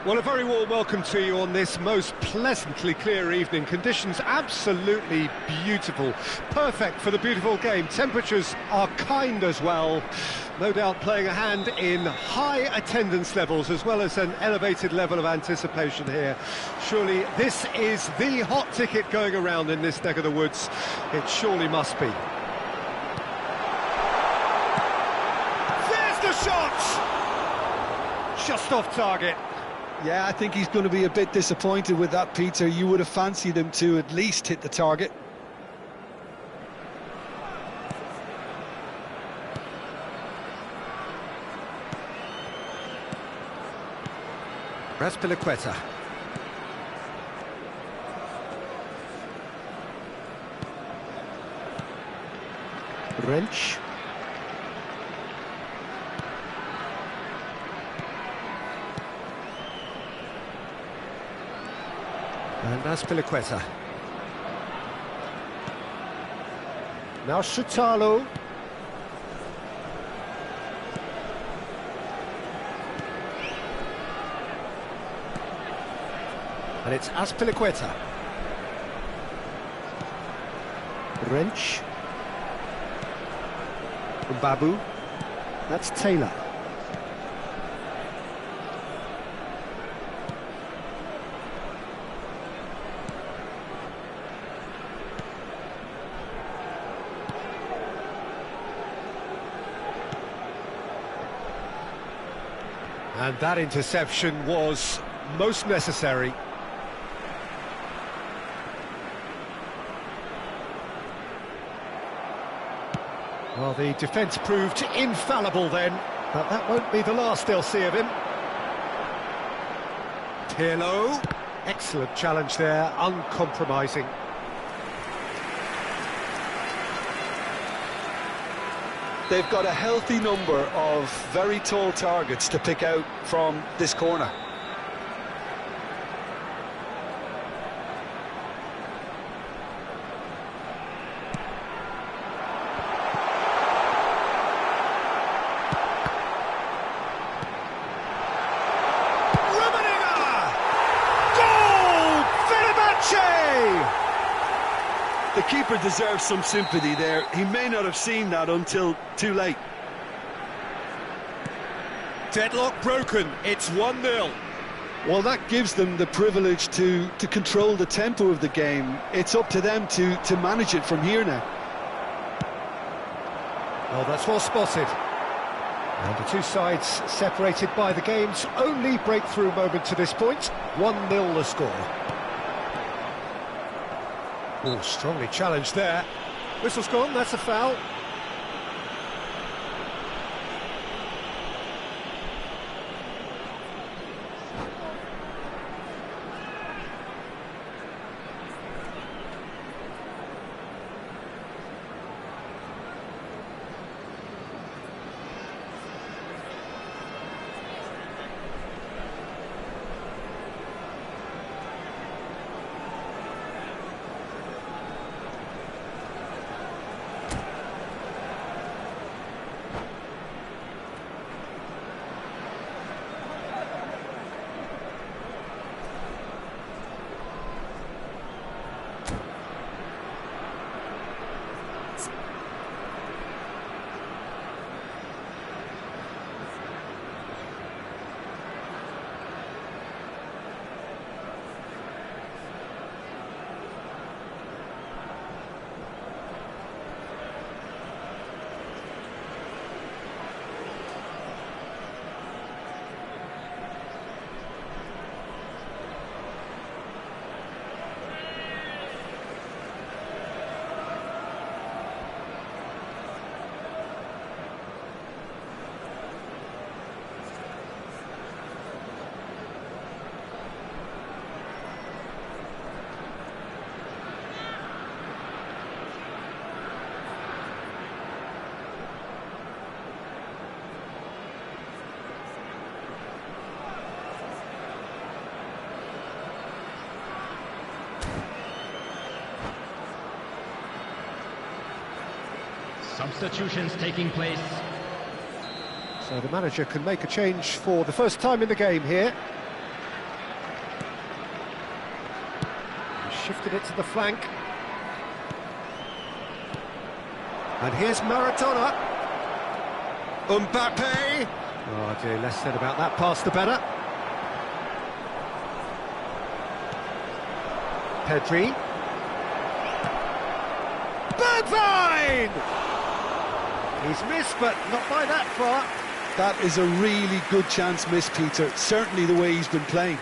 Well, a very warm welcome to you on this most pleasantly clear evening. Conditions absolutely beautiful, perfect for the beautiful game. Temperatures are kind as well, no doubt playing a hand in high attendance levels as well as an elevated level of anticipation here. Surely this is the hot ticket going around in this neck of the woods. It surely must be. There's the shot! Just off target. Yeah, I think he's going to be a bit disappointed with that, Peter. You would have fancied him to at least hit the target. Raspilicueta. Wrench. And Raspilicueta. Now Shutalo. And it's Azpilicueta. Wrench. Babu. That's Taylor. And that interception was most necessary. Well, the defence proved infallible then, but that won't be the last they'll see of him. Pirlo, excellent challenge there, uncompromising. They've got a healthy number of very tall targets to pick out from this corner. The keeper deserves some sympathy there. He may not have seen that until too late. Deadlock broken, it's 1-0. Well, that gives them the privilege to control the tempo of the game. It's up to them to manage it from here now. Well, that's well spotted. And the two sides separated by the game's only breakthrough moment to this point. 1-0 the score. Oh, strongly challenged there. Whistle's gone, that's a foul. Substitutions taking place. So the manager can make a change for the first time in the game here. shifted it to the flank. And here's Maradona. Mbappe. Oh dear, less said about that pass the better. Pedri. Bergwijn! He's missed, but not by that far. That is a really good chance missed, Peter. Certainly the way he's been playing.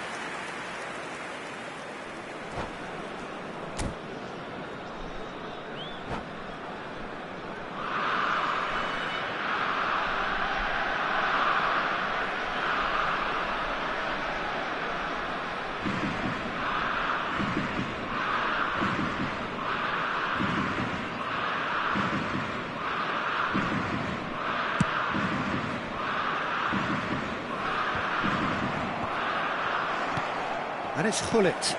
And it's Gullit.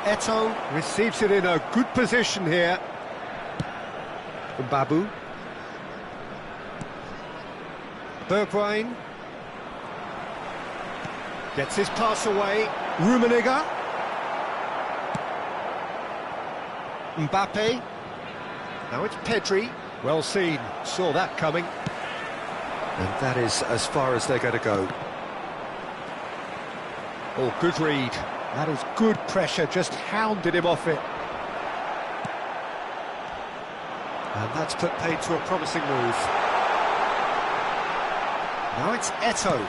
Eto'o receives it in a good position here. Babu. Bergwijn. Gets his pass away. Rummenigge. Mbappe. Now it's Pedri. Well seen. Saw that coming. And that is as far as they're going to go. Oh, good read. That is good pressure, just hounded him off it. And that's put paid to a promising move. Now it's Eto'o.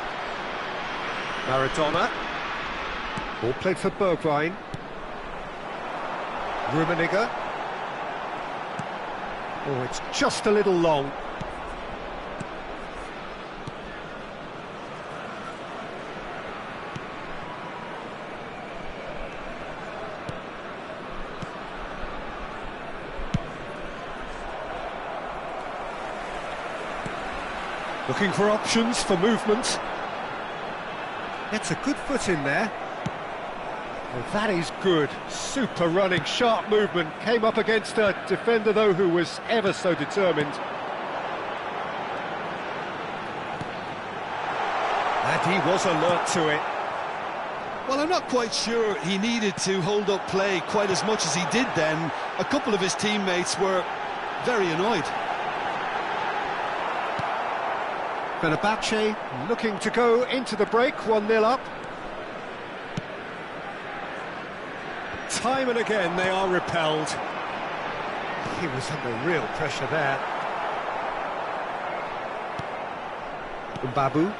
Maradona. Ball played for Bergwijn. Rummenigge. Oh, it's just a little long. Looking for options for movement. Gets a good foot in there. Well, that is good. Super running, sharp movement. Came up against a defender, though, who was ever so determined. And he was alert to it. Well, I'm not quite sure he needed to hold up play quite as much as he did then. A couple of his teammates were very annoyed. Fenerbahce looking to go into the break, 1-0 up. Time and again they are repelled. He was under real pressure there. Babu.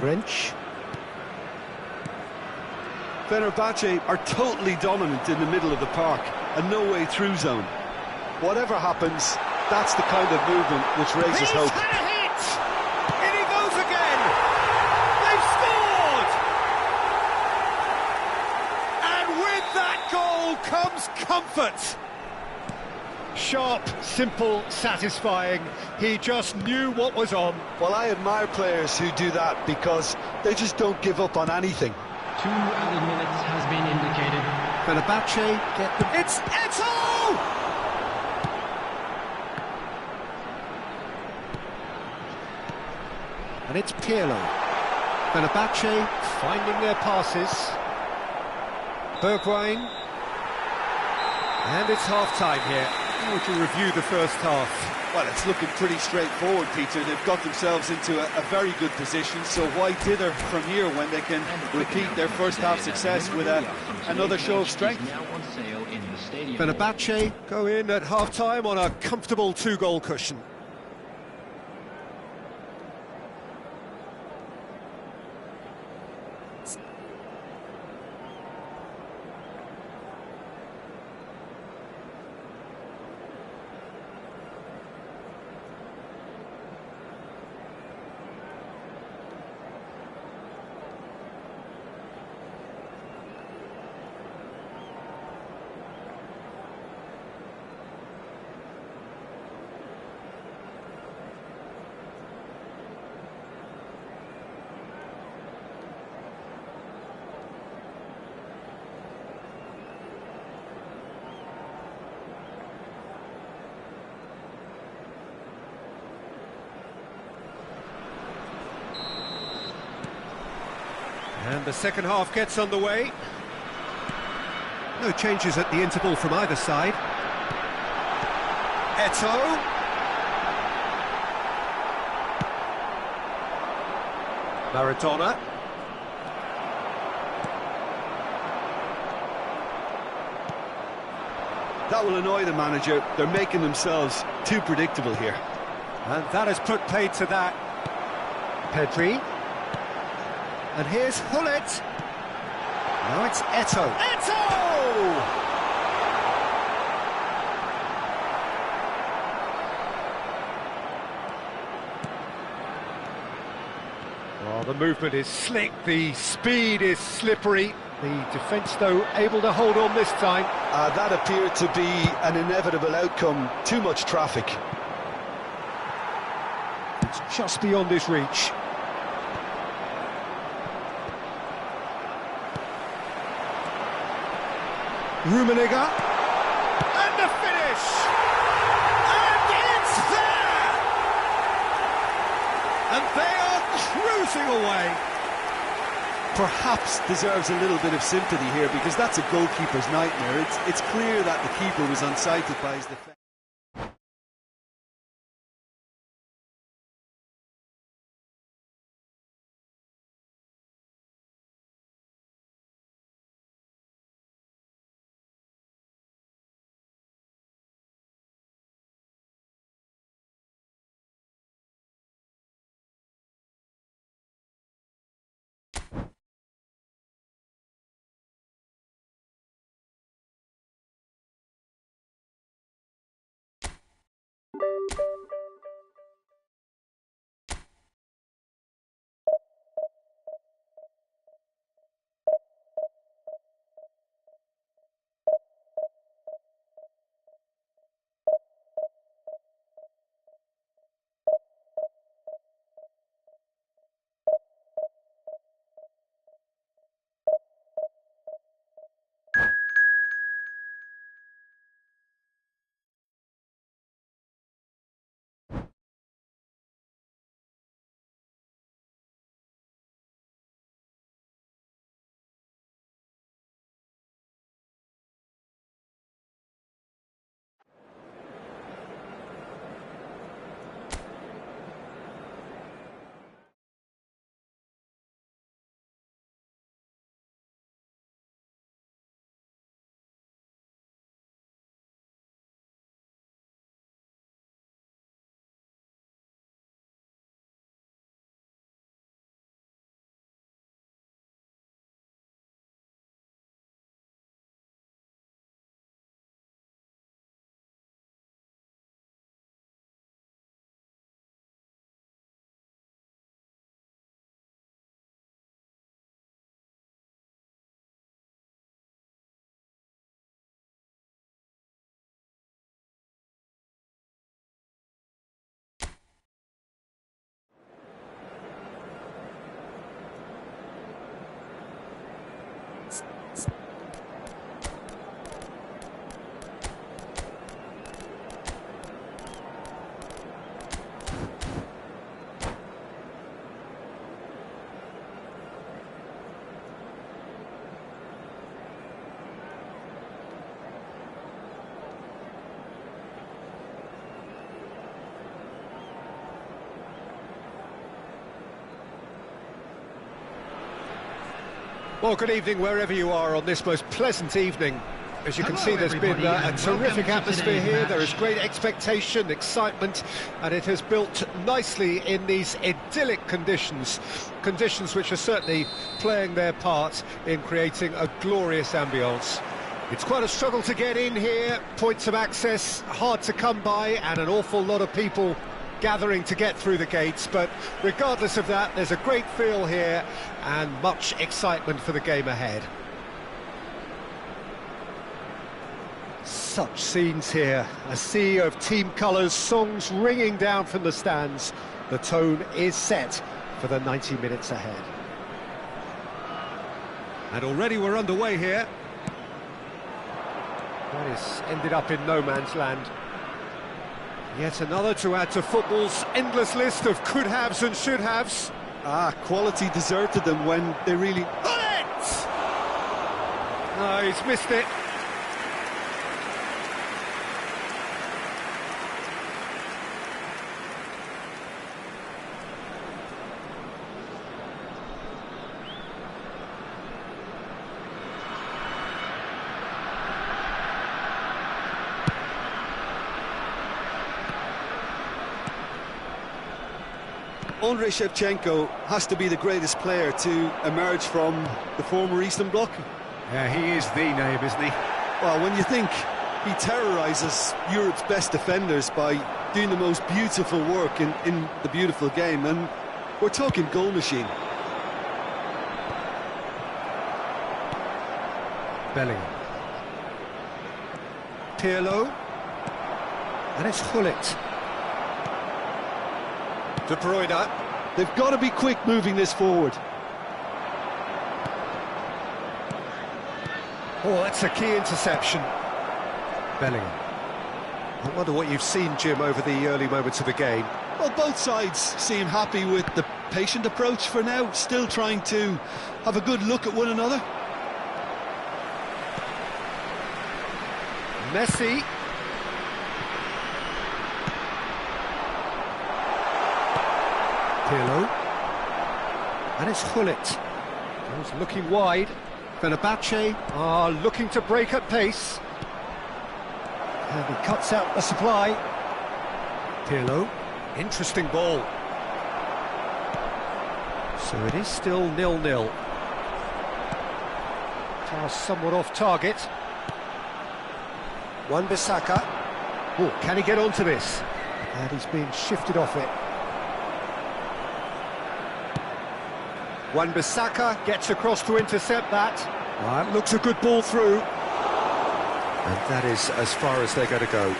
Wrench. Fenerbahce are totally dominant in the middle of the park, and no way through zone. Whatever happens, that's the kind of movement which raises hope. He's had a hit! In he goes again! They've scored! And with that goal comes comfort. Sharp, simple, satisfying. He just knew what was on. Well, I admire players who do that because they just don't give up on anything. 2 added minutes has been indicated. Fenerbahce get the... It's Eto'o! And it's Pirlo. Fenerbahce finding their passes. Bergwijn. And it's half-time here. How would you review the first half? Well, it's looking pretty straightforward, Peter. They've got themselves into a very good position, so why dither from here when they can repeat their first half success with another show of strength? Fenerbahce go in at half-time on a comfortable 2-goal cushion. And the second half gets underway. No changes at the interval from either side. Eto'o. Maradona. That will annoy the manager. They're making themselves too predictable here. And that has put paid to that. Pedri. And here's Hullet. Now it's Eto'o. Eto'o! Well, the movement is slick, the speed is slippery. The defence, though, able to hold on this time. That appeared to be an inevitable outcome. Too much traffic. It's just beyond his reach. Rummenigge. And the finish! And it's there! And they are cruising away. Perhaps deserves a little bit of sympathy here, because that's a goalkeeper's nightmare. It's clear that the keeper was unsighted by his defence. Well, good evening wherever you are on this most pleasant evening. As you can see, there's been a terrific atmosphere here. There is great expectation, excitement, and it has built nicely in these idyllic conditions. Conditions which are certainly playing their part in creating a glorious ambience. It's quite a struggle to get in here, points of access hard to come by, and an awful lot of people gathering to get through the gates, but regardless of that, there's a great feel here and much excitement for the game ahead. Such scenes here, a sea of team colours, songs ringing down from the stands. The tone is set for the 90 minutes ahead. And already we're underway here. That is ended up in no man's land. Yet another to add to football's endless list of could-haves and should-haves. Quality deserted them when they really... Bullet! No, he's missed it. Andrei Shevchenko has to be the greatest player to emerge from the former Eastern Bloc. Yeah, he is the name, isn't he? Well, when you think he terrorises Europe's best defenders by doing the most beautiful work in the beautiful game, and we're talking goal machine. Bellingham. Pirlo. And it's Gullit. De Bruyne. They've got to be quick moving this forward. Oh, that's a key interception. Bellingham. I wonder what you've seen, Jim, over the early moments of the game. Well, both sides seem happy with the patient approach for now, still trying to have a good look at one another. Messi. Pirlo. And it's Gullit. He's looking wide. Fenerbahce are looking to break at pace. And he cuts out the supply. Pirlo. Interesting ball. So it is still 0-0. Pass somewhat off target. Wan-Bissaka. Oh, can he get onto this? And he's being shifted off it. Wan-Bissaka gets across to intercept that. It looks a good ball through. And that is as far as they're going to go.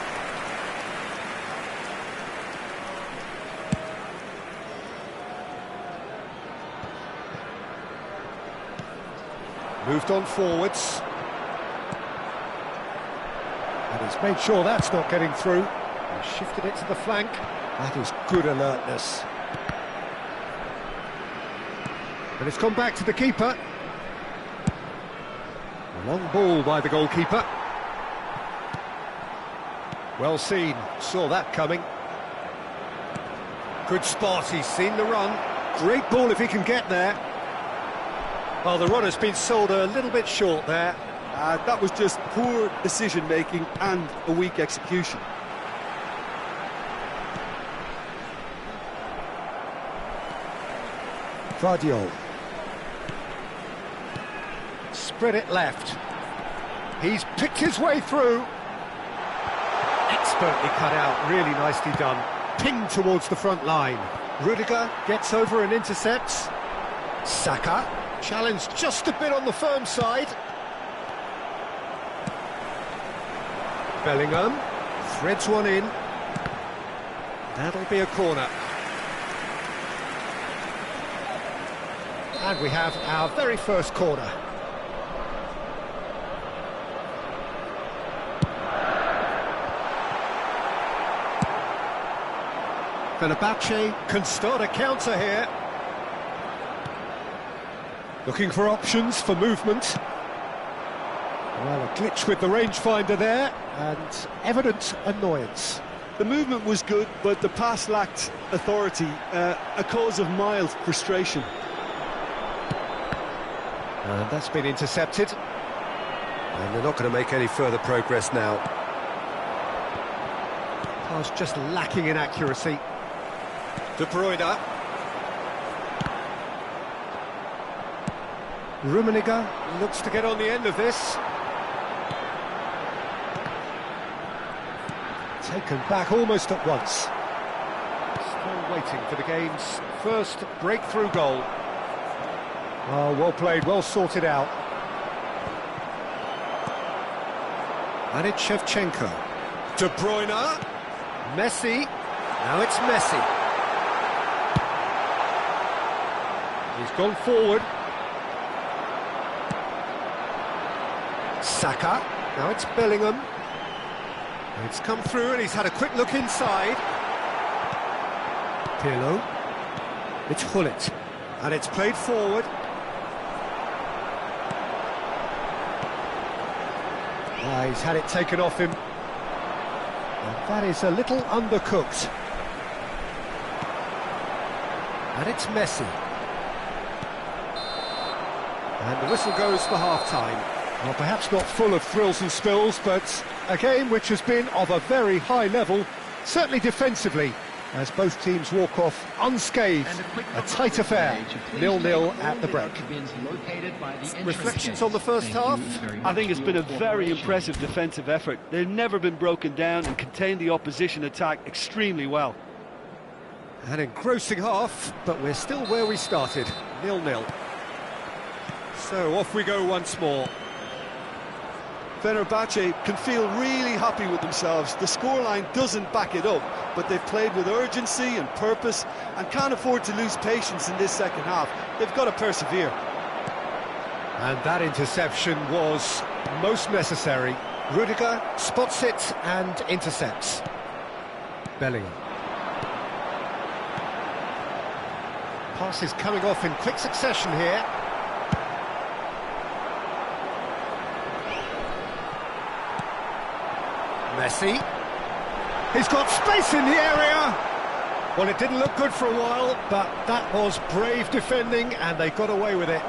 Moved on forwards. And he's made sure that's not getting through. He's shifted it to the flank. That is good alertness. And it's gone back to the keeper. A long ball by the goalkeeper. Well seen, saw that coming. Good spot, he's seen the run. Great ball if he can get there. Well, the runner's been sold a little bit short there. That was just poor decision-making and a weak execution. Guardiola. Spread it left. He's picked his way through. Expertly cut out, really nicely done. Pinged towards the front line. Rudiger gets over and intercepts. Saka, challenged just a bit on the firm side. Bellingham, threads one in. That'll be a corner. And we have our very first corner. Fenerbahce can start a counter here. Looking for options for movement. Well, a glitch with the rangefinder there, and evident annoyance. The movement was good, but the pass lacked authority, a cause of mild frustration. And that's been intercepted. And they're not going to make any further progress now. Pass just lacking in accuracy. De Bruyne. Rummenigge looks to get on the end of this. Taken back almost at once. Still waiting for the game's first breakthrough goal. Oh, well played, well sorted out. And it's Shevchenko. De Bruyne. Messi. Now it's Messi. He's gone forward. Saka. Now it's Bellingham. It's come through and he's had a quick look inside. Pirlo. It's Gullit. And it's played forward. He's had it taken off him. And that is a little undercooked. And it's Messi. And the whistle goes for half-time. Well, perhaps not full of thrills and spills, but a game which has been of a very high level, certainly defensively, as both teams walk off unscathed. A tight affair, 0-0 at the break. Reflections on the first half? I think it's been a very impressive defensive effort. They've never been broken down and contained the opposition attack extremely well. An engrossing half, but we're still where we started, 0-0. So off we go once more. Fenerbahce can feel really happy with themselves. The scoreline doesn't back it up, but they've played with urgency and purpose and can't afford to lose patience in this second half. They've got to persevere. And that interception was most necessary. Rudiger spots it and intercepts. Bellingham. Pass is coming off in quick succession here. Messi. He's got space in the area. Well, it didn't look good for a while, but that was brave defending and they got away with it.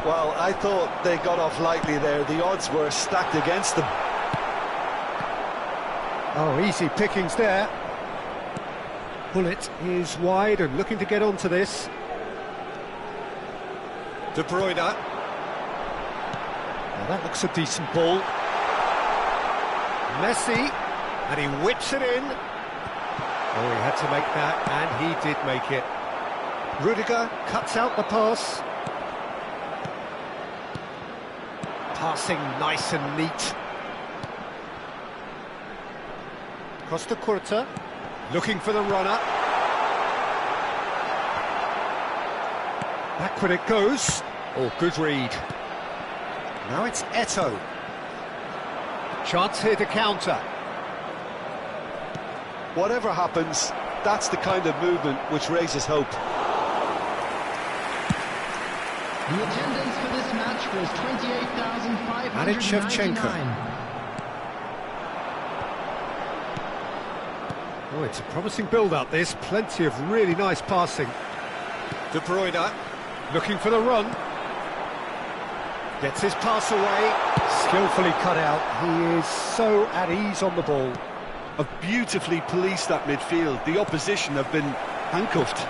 Well, I thought they got off lightly there. The odds were stacked against them. Oh, easy pickings there. Bullet is wide and looking to get onto this. De Bruyne. Now that looks a decent ball. Messi, and he whips it in. Oh, he had to make that, and he did make it. Rudiger cuts out the pass. Passing nice and neat. Costa Curta, looking for the runner. Backward it goes. Oh, good read. Now it's Eto'o. Chance here to counter. Whatever happens, that's the kind of movement which raises hope. The attendance for this match was 28,599. Oh, it's a promising build-up, this. Plenty of really nice passing. De Bruyne, looking for the run. Gets his pass away. Skillfully cut out. He is so at ease on the ball. Have beautifully policed that midfield. The opposition have been handcuffed.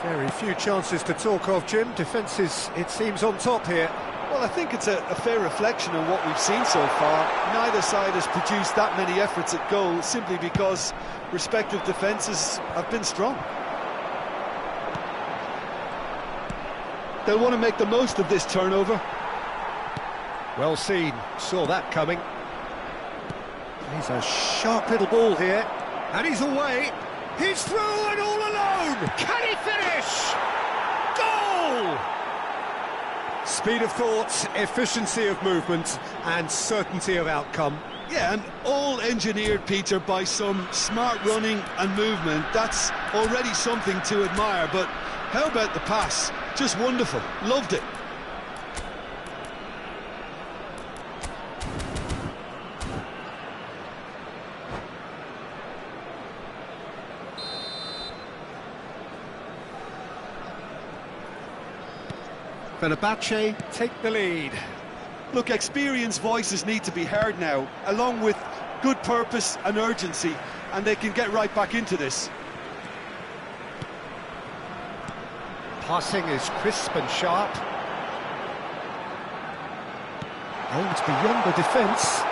Very few chances to talk of, Jim. Defence is, it seems, on top here. Well, I think it's a fair reflection on what we've seen so far. Neither side has produced that many efforts at goal simply because respective defences have been strong. They'll want to make the most of this turnover. Well seen, saw that coming. He's a sharp little ball here, and he's away. He's through and all alone. Can he finish? Goal! Speed of thought, efficiency of movement, and certainty of outcome. Yeah, and all engineered, Peter, by some smart running and movement. That's already something to admire, but how about the pass? Just wonderful. Loved it. Fenerbahce take the lead. Look, experienced voices need to be heard now, along with good purpose and urgency, and they can get right back into this. Passing is crisp and sharp. Oh, it's beyond the defence.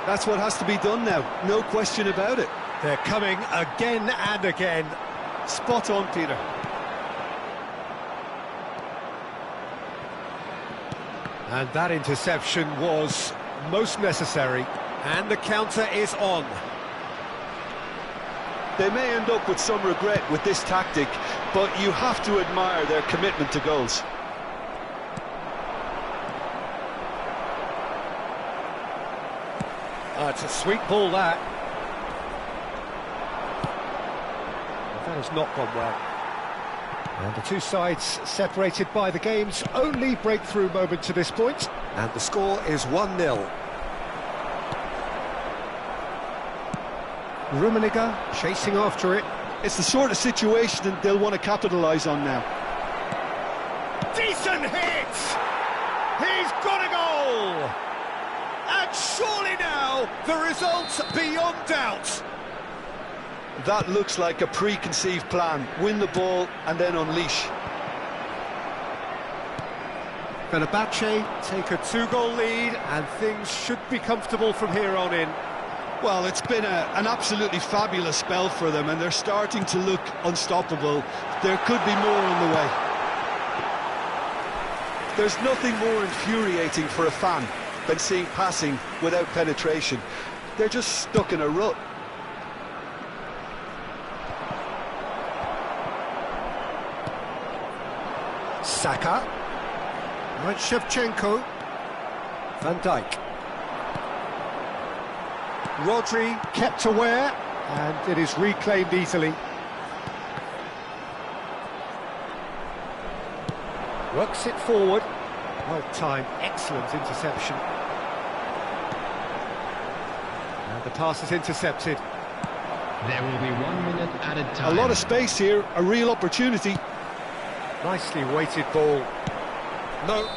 That's what has to be done now, no question about it. They're coming again and again. Spot on, Peter. And that interception was most necessary. And the counter is on. They may end up with some regret with this tactic, but you have to admire their commitment to goals. It's a sweet ball, that. That has not gone well. And the two sides separated by the game's only breakthrough moment to this point. And the score is 1-0. Rummenigge chasing after it. It's the sort of situation that they'll want to capitalise on now. Decent hit! He's got a goal! And surely now, the result's beyond doubt. That looks like a preconceived plan. Win the ball and then unleash. Fenerbahce take a 2-goal lead and things should be comfortable from here on in. Well, it's been an absolutely fabulous spell for them and they're starting to look unstoppable. There could be more on the way. There's nothing more infuriating for a fan than seeing passing without penetration. They're just stuck in a rut. Saka, right, Shevchenko, Van Dijk. Rodri kept aware, and it is reclaimed easily. Works it forward. Well timed, excellent interception. And the pass is intercepted. There will be 1 minute added time. A lot of space here, a real opportunity. Nicely weighted ball. No.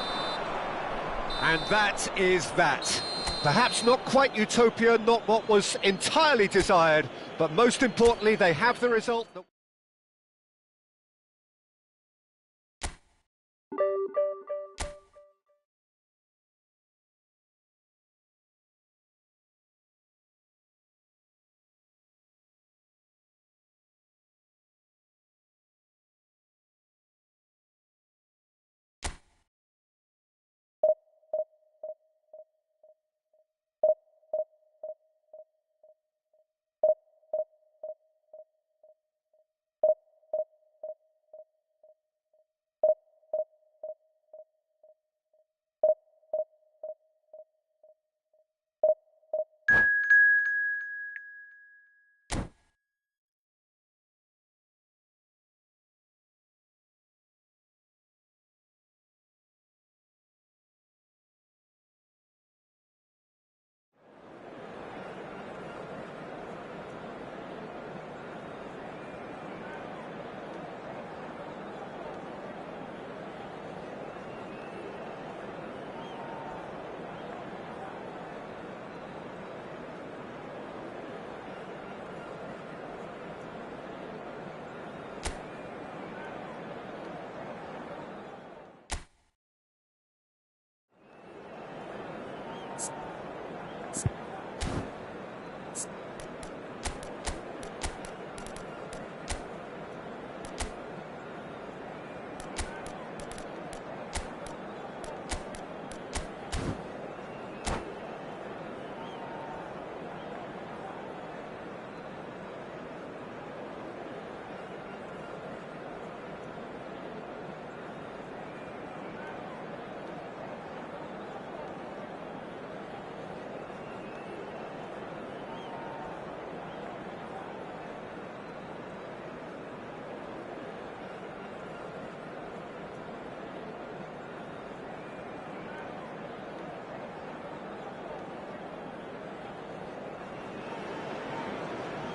And that is that. Perhaps not quite utopia, not what was entirely desired, but most importantly, they have the result that...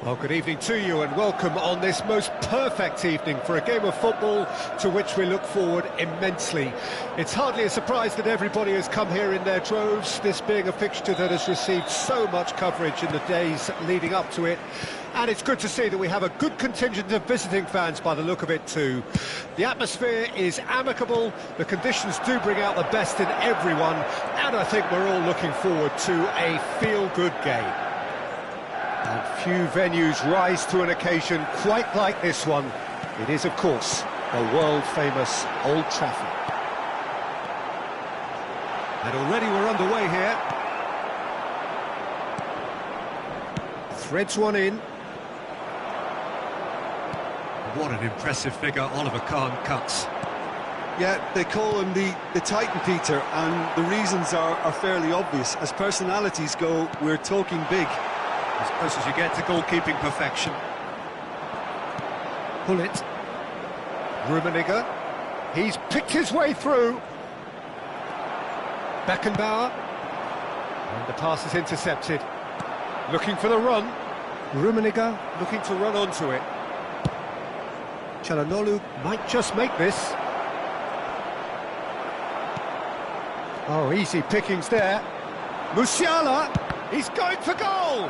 Well, good evening to you and welcome on this most perfect evening for a game of football to which we look forward immensely. It's hardly a surprise that everybody has come here in their droves, this being a fixture that has received so much coverage in the days leading up to it. And it's good to see that we have a good contingent of visiting fans by the look of it too. The atmosphere is amicable, the conditions do bring out the best in everyone, and I think we're all looking forward to a feel-good game. And few venues rise to an occasion quite like this one. It is, of course, the world-famous Old Trafford. And already we're underway here. Threads one in. What an impressive figure Oliver Kahn cuts. Yeah, they call him the Titan, Peter, and the reasons are fairly obvious. As personalities go, we're talking big. As close as you get to goalkeeping perfection. Pull it. Rummenigge. He's picked his way through. Beckenbauer. And the pass is intercepted. Looking for the run. Rummenigge looking to run onto it. Çalhanoğlu might just make this. Oh, easy pickings there. Musiala, he's going for goal!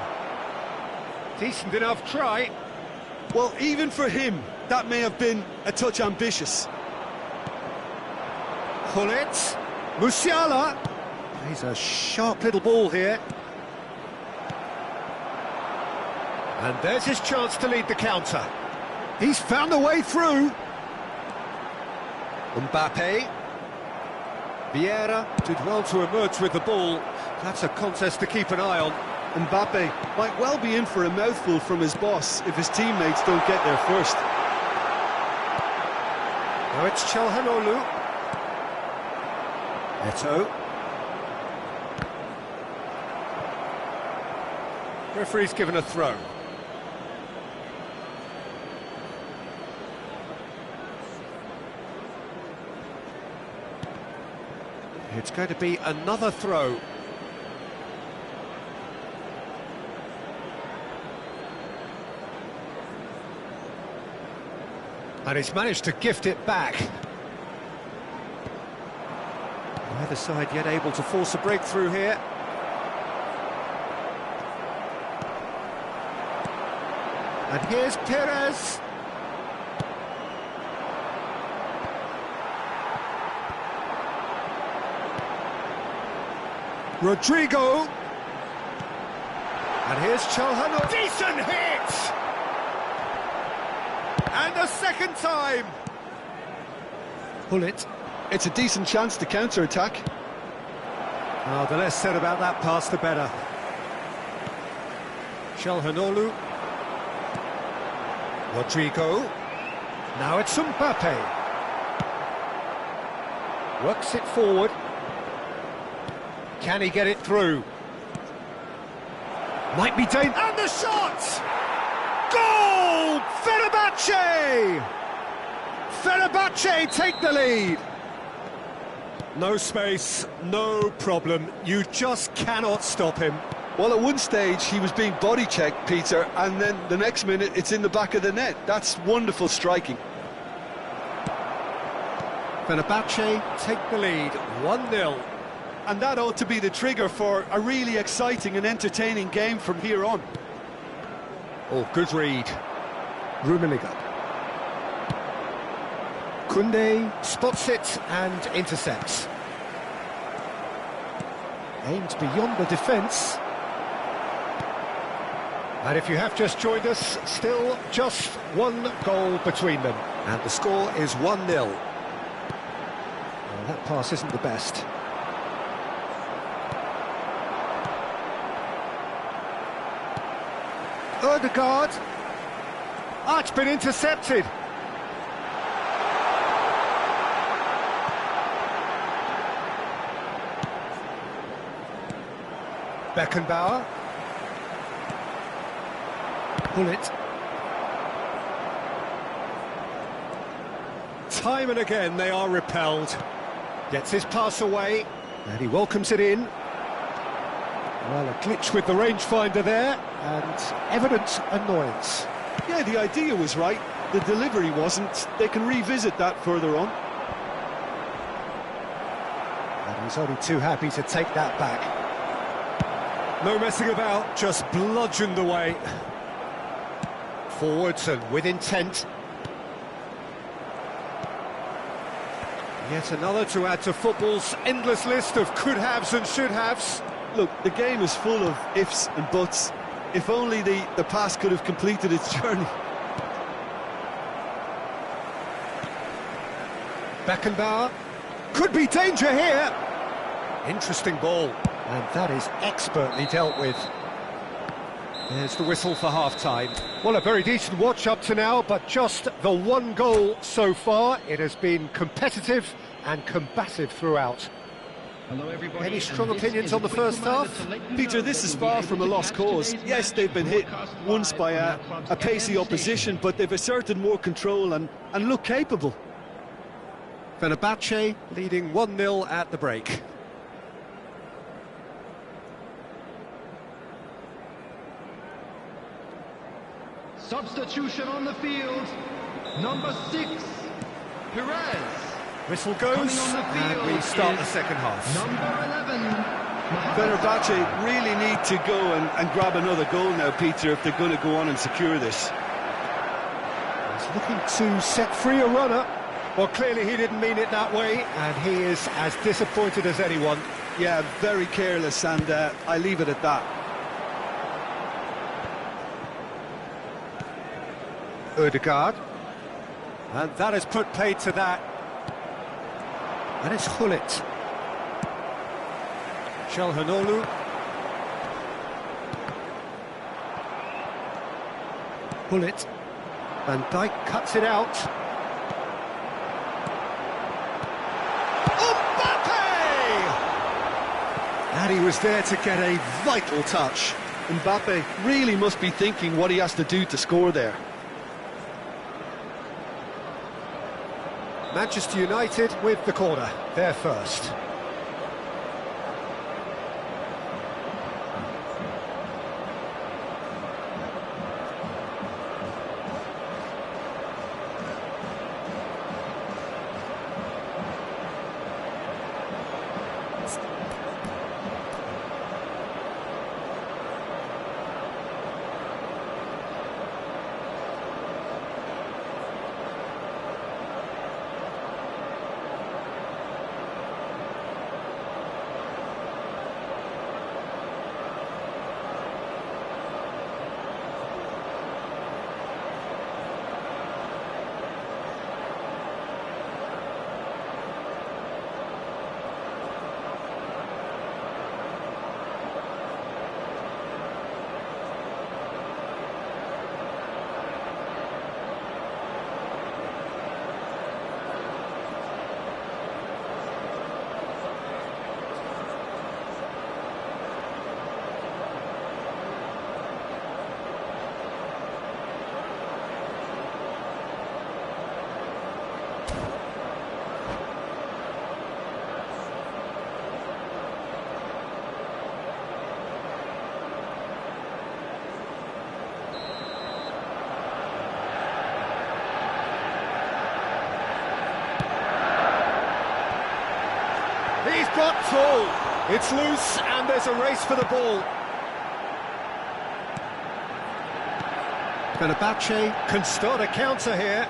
Decent enough try. Well, even for him, that may have been a touch ambitious. Pull it. Musiala. He's a sharp little ball here. And there's his chance to lead the counter. He's found a way through. Mbappe. Vieira did well to emerge with the ball. That's a contest to keep an eye on. Mbappe might well be in for a mouthful from his boss if his teammates don't get there first. Now it's Çalhanoğlu. Eto'o. Referee's given a throw. It's going to be another throw. And he's managed to gift it back. Neither side yet able to force a breakthrough here. And here's Perez. Rodrigo. And here's Çalhanoğlu. Decent hit! And a second time. Pull it. It's a decent chance to counter-attack. Oh, the less said about that pass, the better. Çalhanoğlu. Rodrigo. Now it's Mbappe. Works it forward. Can he get it through? Might be dangerous. And the shot! Goal! Fenerbahce! Fenerbahce take the lead. No space, no problem. You just cannot stop him. Well, at one stage he was being body-checked, Peter, and then the next minute it's in the back of the net. That's wonderful striking. Fenerbahce take the lead, 1-0. And that ought to be the trigger for a really exciting and entertaining game from here on. Oh, good read. Rummenigge. Koundé spots it and intercepts. Aimed beyond the defence. And if you have just joined us, still just one goal between them. And the score is 1-0. Well, that pass isn't the best. Ødegaard. Ah, it's been intercepted. Beckenbauer. Pull it. Time and again they are repelled. Gets his pass away, and he welcomes it in. Well, a glitch with the rangefinder there, and evident annoyance. Yeah, the idea was right, the delivery wasn't. They can revisit that further on. And he's only too happy to take that back. No messing about, just bludgeoned away. Forwards and with intent. Yet another to add to football's endless list of could-haves and should-haves. Look, the game is full of ifs and buts. If only the pass could have completed its journey. Beckenbauer. Could be danger here. Interesting ball. And that is expertly dealt with. There's the whistle for half-time. Well, a very decent watch up to now, but just the one goal so far. It has been competitive and combative throughout. Hello everybody. Any strong opinions on the first half? Peter, this is far from a lost cause. Yes, they've been hit once by a pacey opposition, but they've asserted more control and look capable. Fenerbahce leading 1-0 at the break. Substitution on the field. Number 6, Perez. Whistle goes, Coming on the field and we start the is second half. Number 11. Fenerbahce really need to go and grab another goal now, Peter, if they're going to go on and secure this. He's looking to set free a runner. Well, clearly he didn't mean it that way, and he is as disappointed as anyone. Yeah, very careless, and I leave it at that. Ødegaard. And that has put paid to that. And it's Gullit. Çalhanoğlu. Gullit. Van Dijk cuts it out. And he was there to get a vital touch. Mbappe really must be thinking what he has to do to score there. Manchester United with the corner, they're first. He's got full. It's loose and there's a race for the ball. Fenerbahce can start a counter here.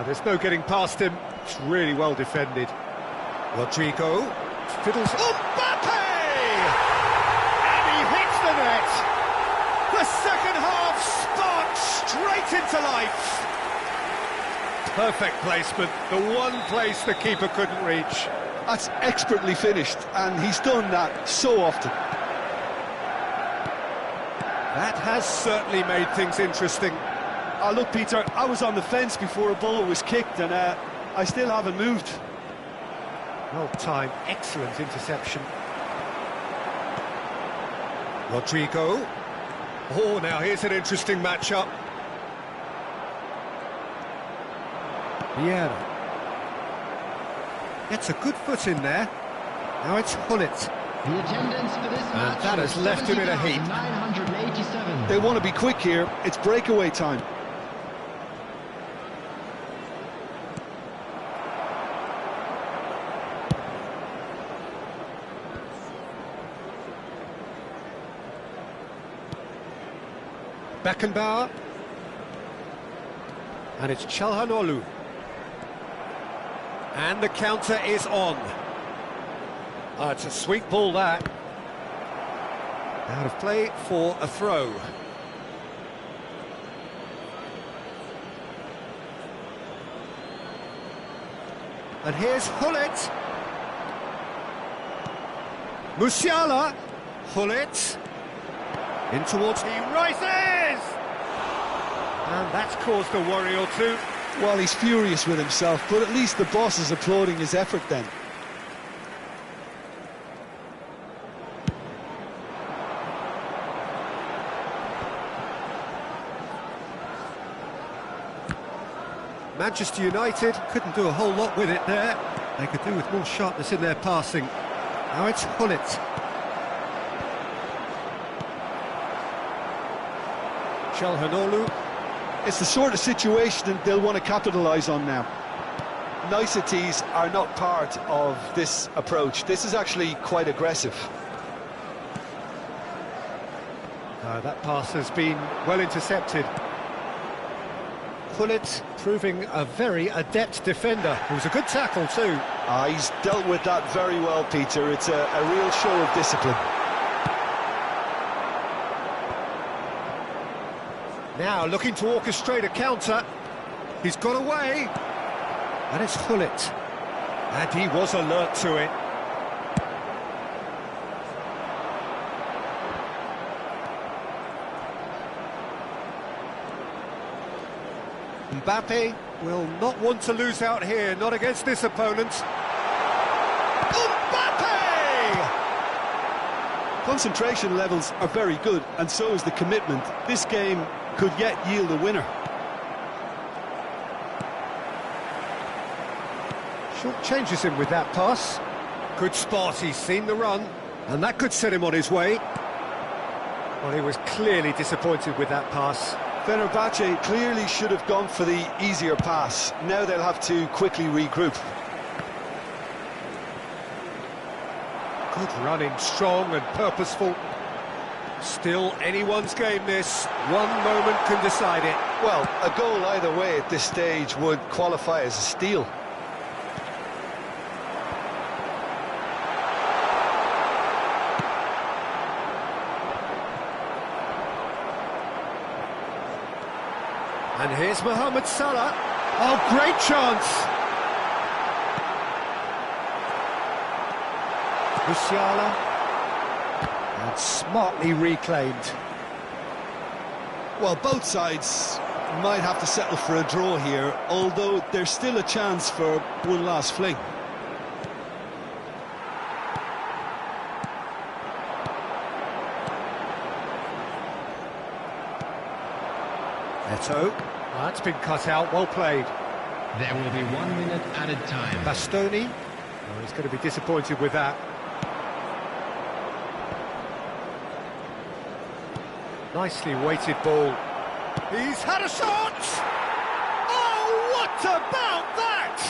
There's no getting past him. It's really well defended. Rodrigo fiddles. Mbappe! And he hits the net. The second half sparks straight into life. Perfect placement, the one place the keeper couldn't reach. That's expertly finished, and he's done that so often. That has certainly made things interesting. Look, Peter, I was on the fence before a ball was kicked, and I still haven't moved. Well timed, excellent interception. Rodrigo. Oh, now here's an interesting matchup. Vieira. Gets a good foot in there. Now it's Gullit. The attendance for this match that has left him in a heap. 987. They want to be quick here. It's breakaway time. Beckenbauer. And it's Çalhanoğlu. And the counter is on. It's a sweet ball, that. Out of play for a throw. And here's Gullit. Musiala. Gullit. In towards, he rises! And that's caused a worry or two. Well, he's furious with himself, but at least the boss is applauding his effort then. Manchester United couldn't do a whole lot with it there. They could do with more sharpness in their passing. Now it's Hullet. Chalhanoglu. It's the sort of situation they'll want to capitalise on now. Niceties are not part of this approach. This is actually quite aggressive. That pass has been well intercepted. Hullet proving a very adept defender. It was a good tackle too. He's dealt with that very well, Peter. It's a real show of discipline. Now looking to orchestrate a counter. He's got away. And it's Hullet. And he was alert to it. Mbappe will not want to lose out here, not against this opponent. Mbappe! Concentration levels are very good, and so is the commitment. This game could yet yield a winner. Short changes him with that pass. Good spot, he's seen the run, and that could set him on his way. Well, he was clearly disappointed with that pass. Fenerbahce clearly should have gone for the easier pass. Now they'll have to quickly regroup. Good running, strong and purposeful. Still anyone's game this. One moment can decide it. Well, a goal either way at this stage would qualify as a steal. And here's Mohamed Salah. Oh, great chance! Musiala. And smartly reclaimed. Well, both sides might have to settle for a draw here, although there's still a chance for one last fling. Eto. That's been cut out, well played. There will be 1 minute added time. Bastoni. Oh, he's going to be disappointed with that. Nicely weighted ball. He's had a shot! Oh, what about that?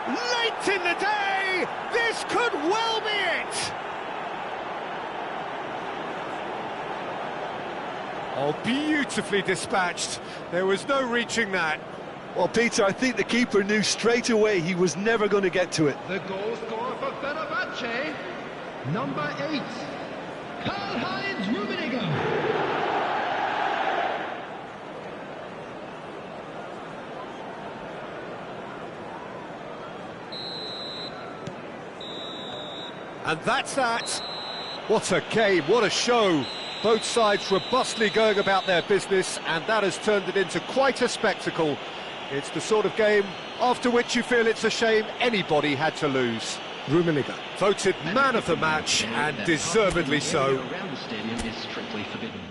Late in the day, this could well be it! Oh, beautifully dispatched. There was no reaching that. Well, Peter, I think the keeper knew straight away he was never going to get to it. The goal scorer for Fenerbahce, number 8, Karl-Heinz Rummenigge. And that's that. What a game, what a show. Both sides robustly going about their business, and that has turned it into quite a spectacle. It's the sort of game after which you feel it's a shame anybody had to lose. Rummenigge voted man of the match, and deservedly so. Around the stadium is strictly forbidden.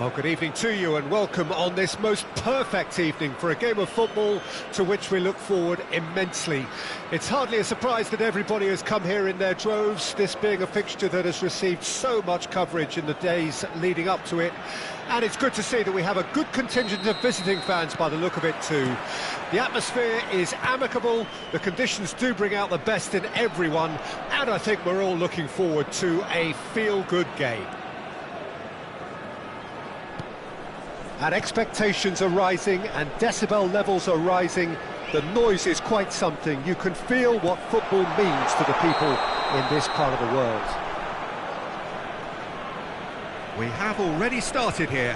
Well, good evening to you and welcome on this most perfect evening for a game of football to which we look forward immensely. It's hardly a surprise that everybody has come here in their droves, this being a fixture that has received so much coverage in the days leading up to it. And it's good to see that we have a good contingent of visiting fans by the look of it too. The atmosphere is amicable, the conditions do bring out the best in everyone, and I think we're all looking forward to a feel-good game. And expectations are rising and decibel levels are rising. The noise is quite something. You can feel what football means to the people in this part of the world. We have already started here.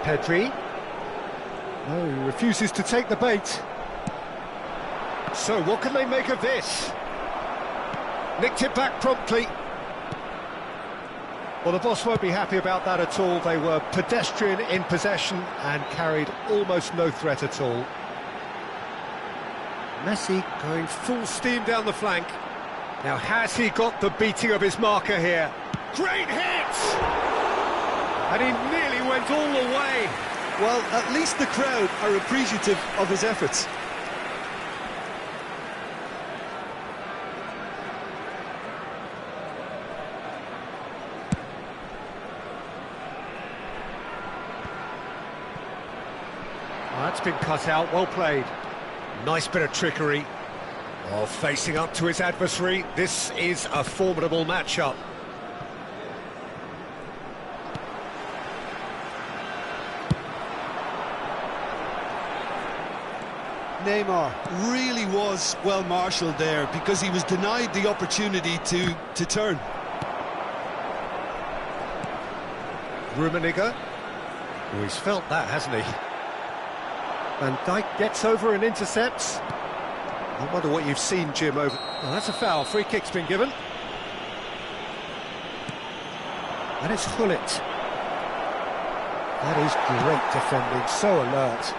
Pedri. No, he refuses to take the bait. So what can they make of this? Nicked it back promptly. Well, the boss won't be happy about that at all. They were pedestrian in possession and carried almost no threat at all. Messi going full steam down the flank. Now, has he got the beating of his marker here? Great hit! And he nearly went all the way. Well, at least the crowd are appreciative of his efforts. That's been cut out, well played. Nice bit of trickery. Oh, facing up to his adversary, this is a formidable matchup. Neymar really was well marshalled there because he was denied the opportunity to turn. Rummenigge. Oh, he's felt that, hasn't he? Van Dijk gets over and intercepts. I wonder what you've seen, Jim, over... Oh, that's a foul. Free kick's been given. And it's Hullet. That is great defending, so alert.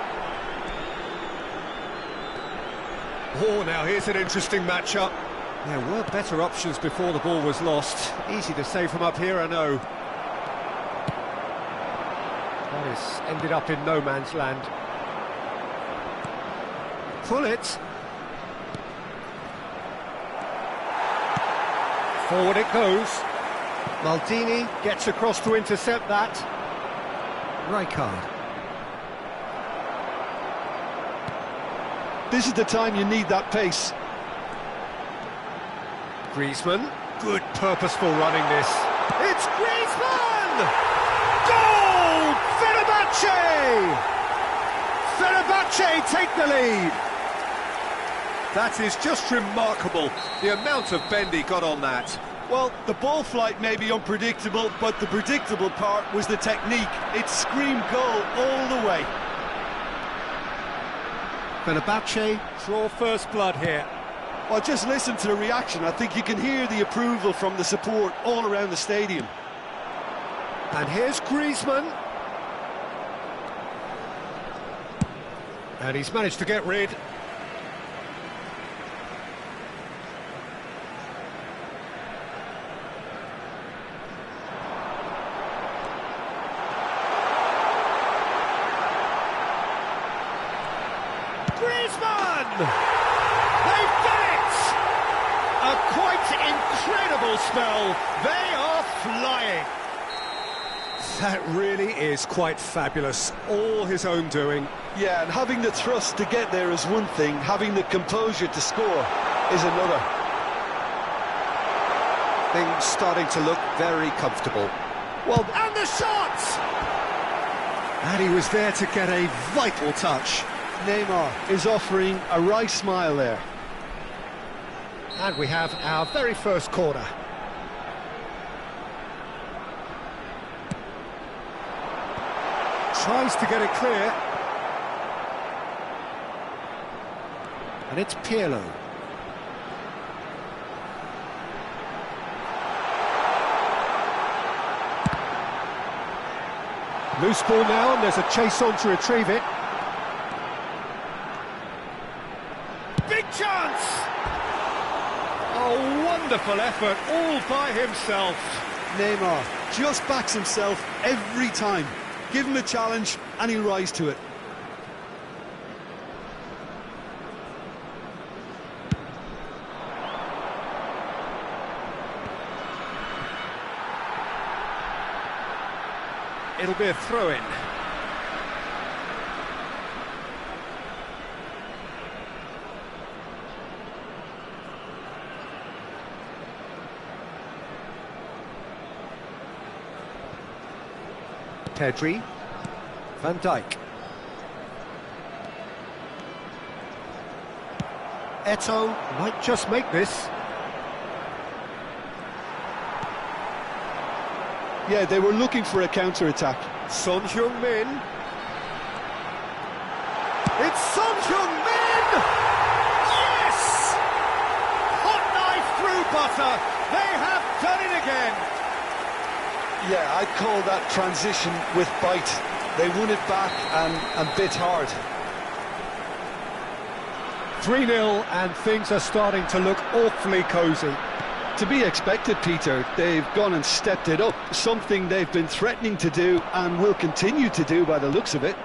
Oh, now here's an interesting matchup. There were better options before the ball was lost. Easy to save from up here, I know. That has ended up in no man's land. Hullet. Forward it goes. Maldini gets across to intercept that. Rijkaard. This is the time you need that pace. Griezmann. Good purposeful running this. It's Griezmann! Goal! Fenerbahce! Fenerbahce take the lead. That is just remarkable, the amount of bend he got on that. Well, the ball flight may be unpredictable, but the predictable part was the technique. It screamed goal all the way. Fenerbahce draw first blood here. Well, just listen to the reaction. I think you can hear the approval from the support all around the stadium. And here's Griezmann. And he's managed to get rid. Griezmann! They've done it! A quite incredible spell. They are flying. That really is quite fabulous. All his own doing. Yeah, and having the thrust to get there is one thing. Having the composure to score is another. Things starting to look very comfortable. Well, and the shot! And he was there to get a vital touch. Neymar is offering a wry smile there. And we have our very first corner. Tries to get it clear. And it's Pirlo. Loose ball now, and there's a chase on to retrieve it. Big chance! Oh, wonderful effort, all by himself. Neymar just backs himself every time. Give him a challenge and he'll rise to it. It'll be a throw-in. Pedri, Van Dijk, Eto'o might just make this. Yeah, they were looking for a counter-attack. Son Heung-min. It's Son Heung-min! Yes! Hot knife through butter. They have done it again. Yeah, I'd call that transition with bite. They won it back and bit hard. 3-0 and things are starting to look awfully cosy. To be expected, Peter. They've gone and stepped it up, something they've been threatening to do and will continue to do by the looks of it.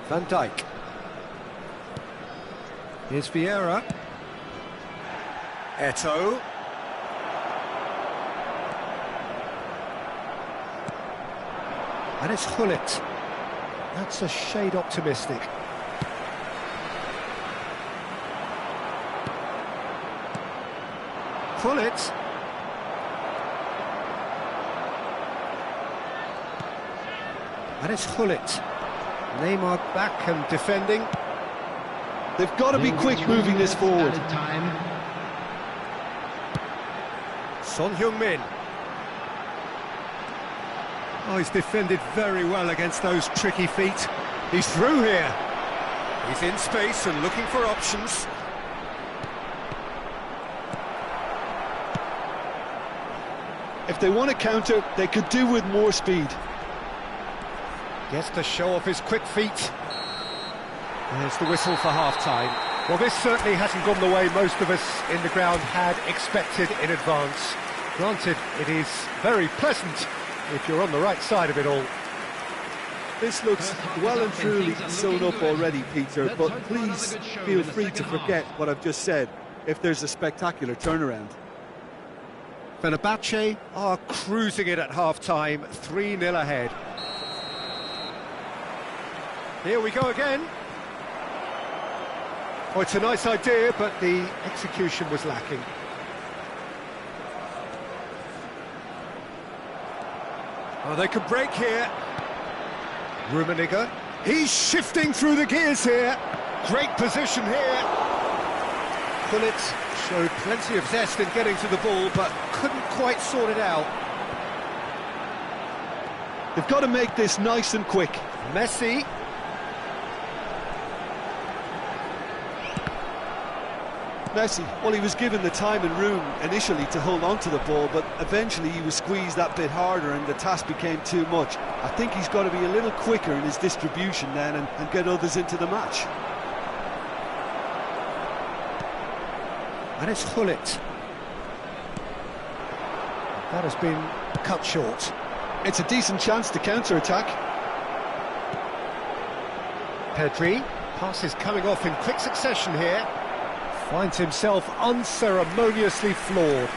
Van Dijk. Here's Vieira. Eto'o. And it's Hullet. That's a shade optimistic. Hullet. And it's Hullet. Neymar back and defending. They've got to be quick moving this forward. Son Heung-min. Oh, he's defended very well against those tricky feet. He's through here. He's in space and looking for options. If they want to counter, they could do with more speed. Gets to show off his quick feet. There's the whistle for half-time. Well, this certainly hasn't gone the way most of us in the ground had expected in advance. Granted, it is very pleasant if you're on the right side of it all. This looks well and truly sewn up already, Peter, but please feel free to forget what I've just said if there's a spectacular turnaround. Fenerbahce are cruising it at half-time, 3-0 ahead. Here we go again. Oh, it's a nice idea, but the execution was lacking. Oh, they could break here. Rummenigge. He's shifting through the gears here. Great position here. Gullit showed plenty of zest in getting to the ball, but couldn't quite sort it out. They've got to make this nice and quick. Messi. Messi, well, he was given the time and room initially to hold on to the ball, but eventually he was squeezed that bit harder and the task became too much. I think he's got to be a little quicker in his distribution then and get others into the match. And it's Gullit. That has been cut short. It's a decent chance to counter-attack. Pedri, passes coming off in quick succession here. Finds himself unceremoniously floored.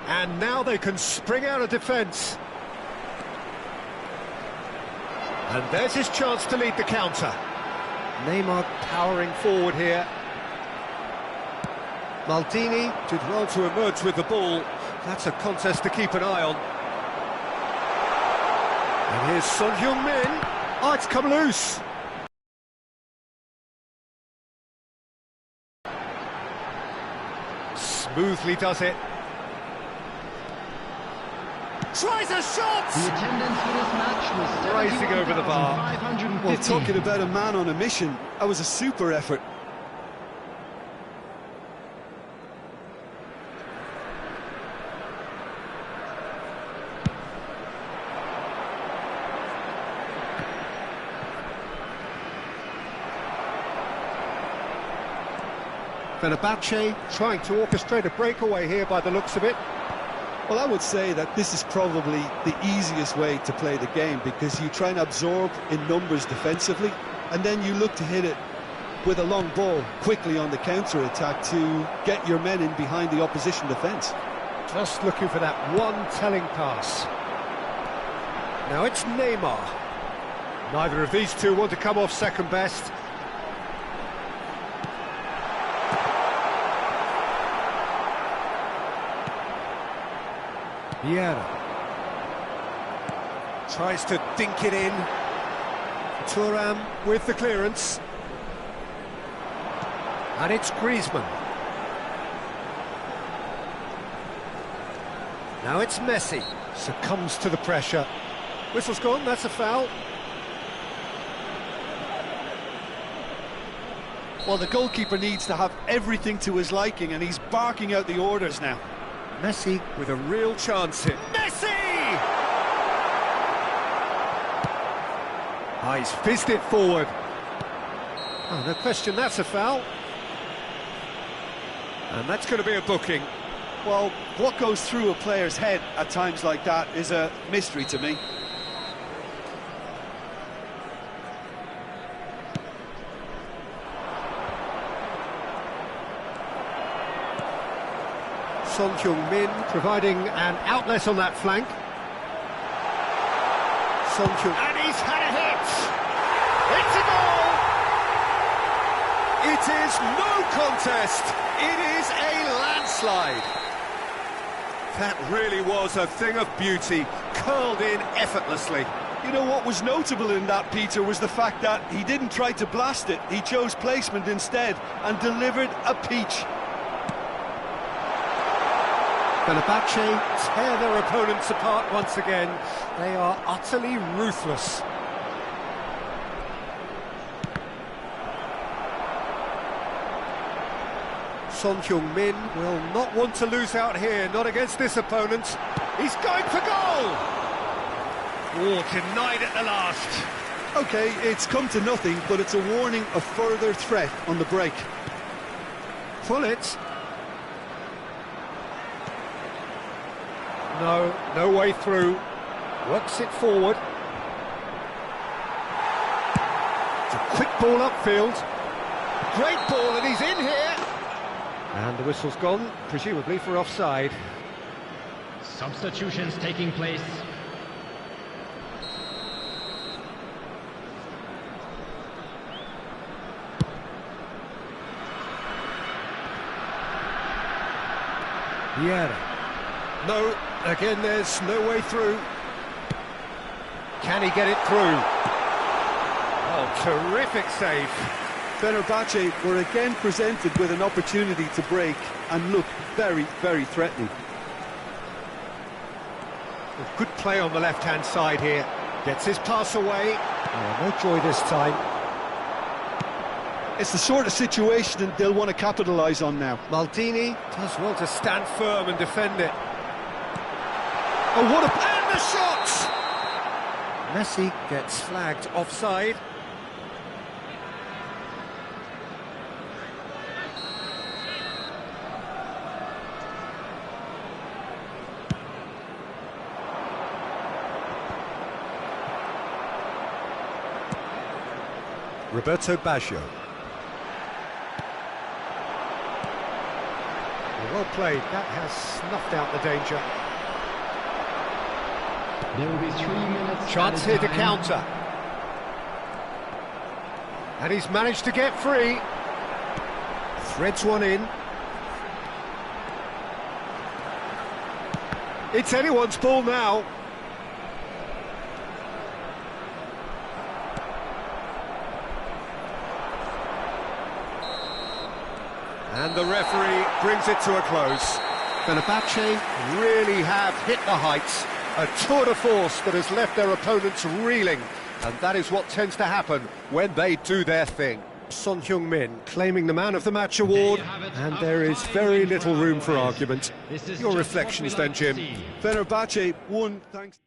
And now they can spring out of defence. And there's his chance to lead the counter. Neymar powering forward here. Maldini did well to emerge with the ball. That's a contest to keep an eye on. And here's Son Heung-min. Oh, it's come loose. Smoothly does it. Tries a shot! The attendance for this match was Rising over the bar. 71,550. Well, talking about a man on a mission, that was a super effort. Fenerbahce trying to orchestrate a breakaway here by the looks of it. Well, I would say that this is probably the easiest way to play the game because you try and absorb in numbers defensively and then you look to hit it with a long ball quickly on the counter-attack to get your men in behind the opposition defence. Just looking for that one telling pass. Now it's Neymar. Neither of these two want to come off second best. Vieira tries to dink it in. Thuram with the clearance. And it's Griezmann. Now it's Messi. Succumbs to the pressure. Whistle's gone, that's a foul. Well, the goalkeeper needs to have everything to his liking and he's barking out the orders now. Messi with a real chance here. Messi! Oh, he's fizzed it forward. Oh, no question, that's a foul. And that's going to be a booking. Well, what goes through a player's head at times like that is a mystery to me. Son Heung-min providing an outlet on that flank. Son Heung... And he's had a hit! It's a goal! It is no contest! It is a landslide! That really was a thing of beauty, curled in effortlessly. You know what was notable in that, Peter, was the fact that he didn't try to blast it. He chose placement instead and delivered a peach. Fenerbahce tear their opponents apart once again. They are utterly ruthless. Son Heung-min will not want to lose out here, not against this opponent. He's going for goal! Oh, denied at the last. Okay, it's come to nothing, but it's a warning of further threat on the break. Pull it. No way through. Works it forward. It's a quick ball upfield. Great ball, and he's in here. And the whistle's gone, presumably for offside. Substitutions taking place. Vieira. No, again there's no way through. Can he get it through? Oh, terrific save. Fenerbahce were again presented with an opportunity to break and look very, very threatening. Good play on the left-hand side here. Gets his pass away. Oh, no joy this time. It's the sort of situation they'll want to capitalise on now. Maldini does well to stand firm and defend it. Oh, what a... And the shot! Messi gets flagged offside. Roberto Baggio. Well played, that has snuffed out the danger. There will be 3 minutes. Chance here to counter. And he's managed to get free. Threads one in. It's anyone's ball now. And the referee brings it to a close. Fenerbahce really have hit the heights. A tour de force that has left their opponents reeling. And that is what tends to happen when they do their thing. Son Heung-min claiming the Man of the Match award. And there is very little room for argument. Your reflections then, Jim. Fenerbahce won thanks...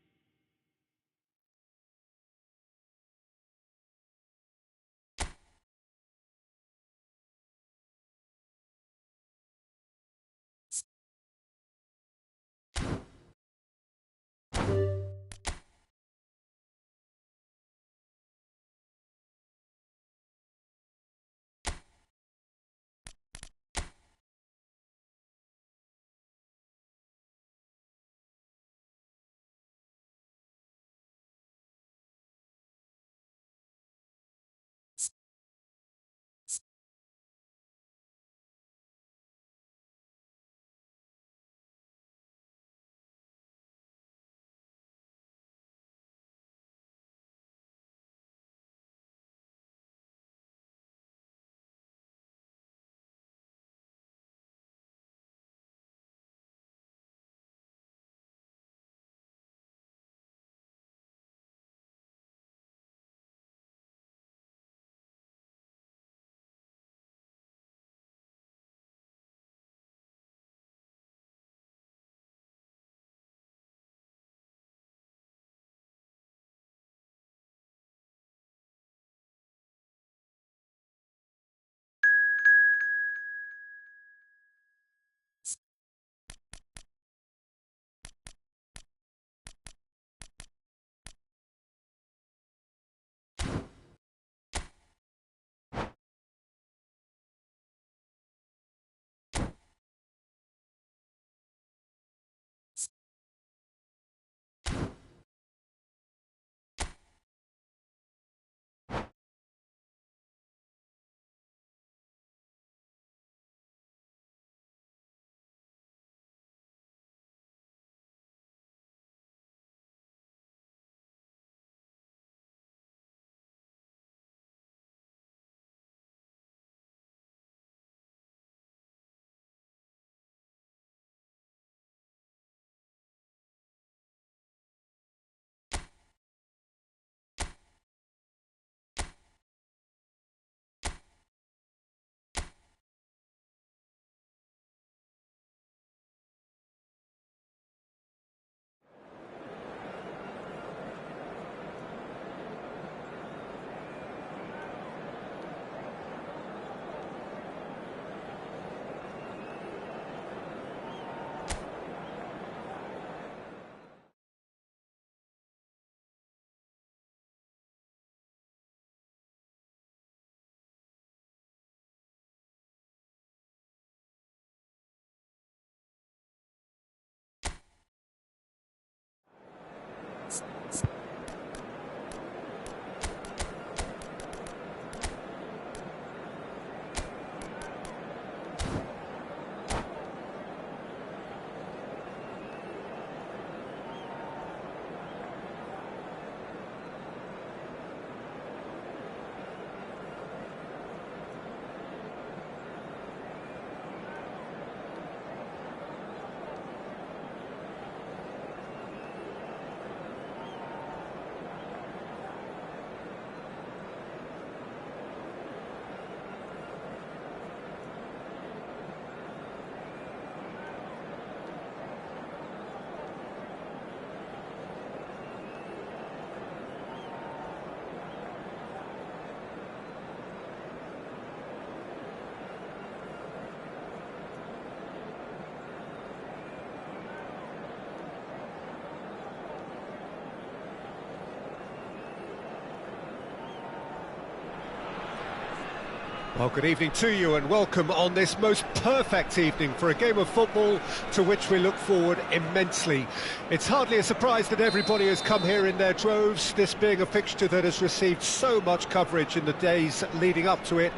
Well, good evening to you and welcome on this most perfect evening for a game of football to which we look forward immensely. It's hardly a surprise that everybody has come here in their droves, this being a fixture that has received so much coverage in the days leading up to it.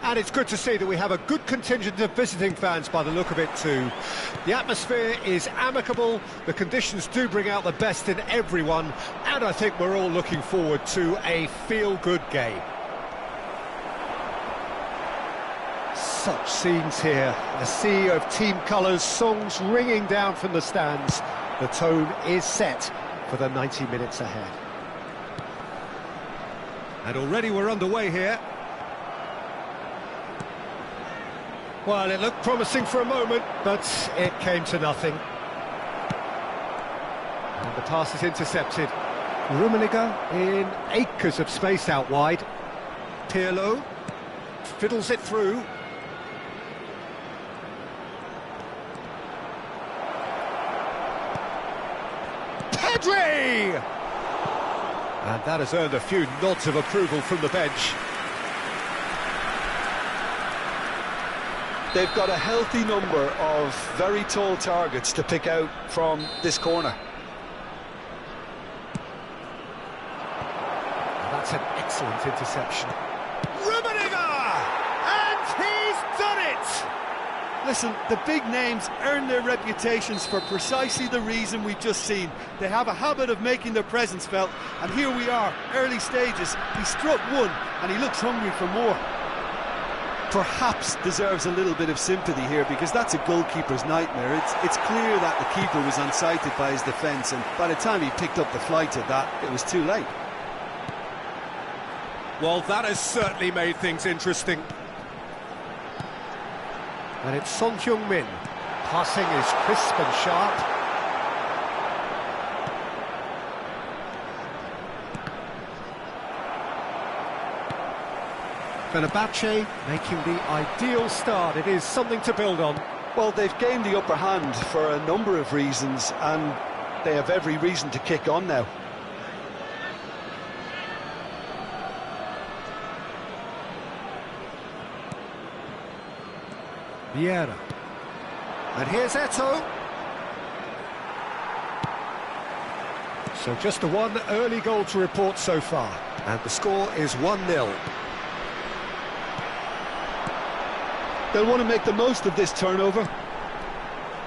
And it's good to see that we have a good contingent of visiting fans by the look of it too. The atmosphere is amicable, the conditions do bring out the best in everyone, and I think we're all looking forward to a feel-good game. Such scenes here, a sea of team colours, songs ringing down from the stands. The tone is set for the 90 minutes ahead. And already we're underway here. Well, it looked promising for a moment, but it came to nothing. And the pass is intercepted. Rummenigge in acres of space out wide. Pirlo fiddles it through. Pedri! And that has earned a few nods of approval from the bench. They've got a healthy number of very tall targets to pick out from this corner. And that's an excellent interception. Rummenigge! And he's done it! Listen, the big names earn their reputations for precisely the reason we've just seen. They have a habit of making their presence felt, and here we are, early stages. He struck one, and he looks hungry for more. Perhaps deserves a little bit of sympathy here, because that's a goalkeeper's nightmare. It's clear that the keeper was unsighted by his defence, and by the time he picked up the flight of that, it was too late. Well, that has certainly made things interesting. And it's Son Heung-min. Passing is crisp and sharp. Fenerbahce making the ideal start. It is something to build on. Well, they've gained the upper hand for a number of reasons, and they have every reason to kick on now. Vieira. And here's Eto'o. So just the one early goal to report so far. And the score is 1-0. They'll want to make the most of this turnover.